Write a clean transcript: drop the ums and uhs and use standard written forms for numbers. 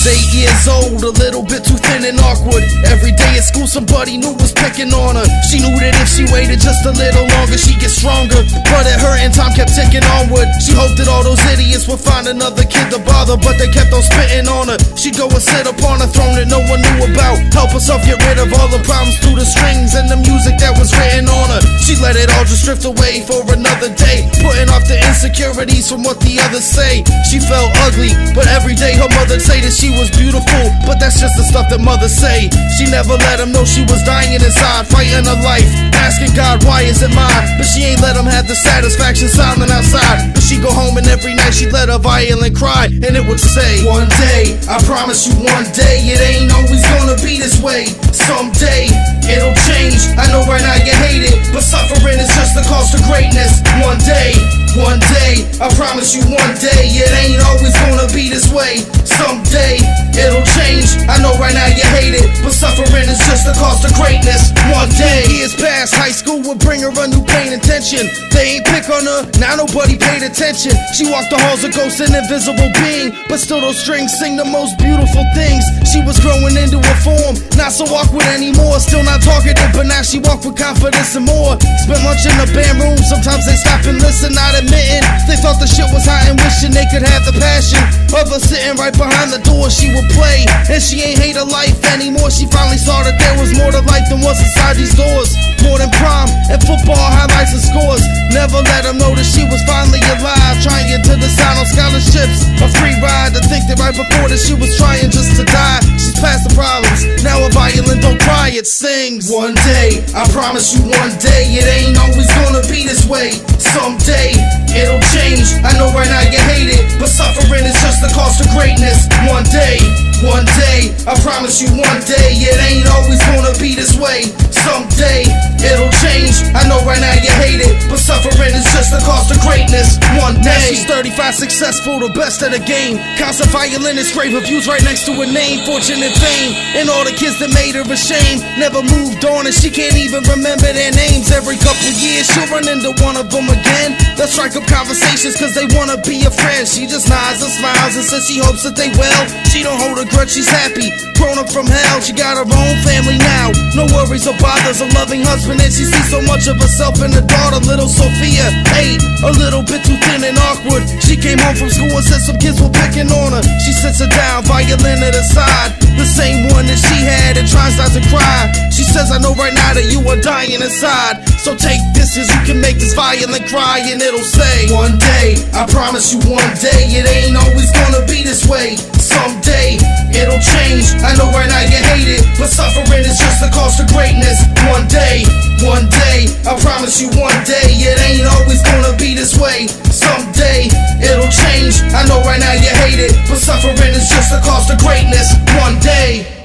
8 years old, a little bit too thin and awkward. Every day at school somebody new was picking on her. She knew that if she waited just a little longer she'd get stronger, but it hurt and time kept ticking onward. She hoped that all those idiots would find another kid to bother, but they kept on spitting on her. She'd go and sit upon a throne that no one knew about, help herself get rid of all the problems through the strings and the music that was written on her. She let it all just drift away for another day, putting off the insecurities from what the others say. She felt ugly, but every day her mother'd say that she was beautiful, but that's just the stuff that mothers say. She never let him know she was dying inside, fighting her life, asking God, why is it mine? But she ain't let him have the satisfaction silent outside. But she'd go home and every night she'd let her violin cry, and it would say, one day, I promise you one day, it ain't always gonna be this way. Someday, it'll change. I know right now you hate it, but suffering is just the cost of greatness. One day, I promise you one day, it ain't always gonna be this way. Someday, it'll change. I know right now you hate it, but suffering is just the cost of greatness. One day, years past, high school would bring her a new pain and tension. They ain't pick on her, now nobody paid attention. She walked the halls of ghosts, an invisible being, but still those strings sing the most beautiful things. She was growing into a form, not so awkward anymore, still not talkative, but now she walked with confidence and more. Spent lunch in the band room, sometimes they stop and listen, not admitting they thought the shit was hot and wishing they could have the passion of her sitting right behind the door. She would play, and she ain't hate her life anymore. She finally saw that there was more to life than what's inside these doors, more than prom and football highlights and scores. Never let them know that she was finally alive, trying to decide on scholarships, a free ride. To think that right before that she was trying just to die. She's past the problems, now a violin don't cry, it sings. One day, I promise you one day, it ain't always gonna be this way. Someday, it'll change. I know right now you hate it, but suffering is just the cost of greatness. One day, I promise you one day, it ain't always gonna be this way. Someday, it'll change. I know right now you hate it, but suffering is just the cost of greatness. One day, now she's 35, successful, the best of the game. Concert violinist, great reviews right next to her name. Fortune and fame, and all the kids that made her ashamed never moved on, and she can't even remember their names. Every couple years she'll run into one of them again. They'll strike up conversations cause they wanna be a friend. She just nods and smiles and says she hopes that they will. She don't hold a grudge, she's happy, grown up from hell. She got her own family now, no worries or bothers, a loving husband, and she sees so much of herself in the daughter. Little Sophia, 8, a little bit too thin and awkward. She came home from school and said some kids were picking on her. She sits her down, violin at her side, the same one that she had, and tries not to cry. She says, I know right now that you are dying inside, so take this as you can make this violin cry, and it'll say, one day, I promise you one day, it ain't always gonna be this way. Someday, it'll change. I know right now you hate it, but suffering is just the cost of greatness. One day, I promise you one day, it ain't always gonna be this way. Someday, it'll change. I know right now you hate it, but suffering is just the cost of greatness. One day.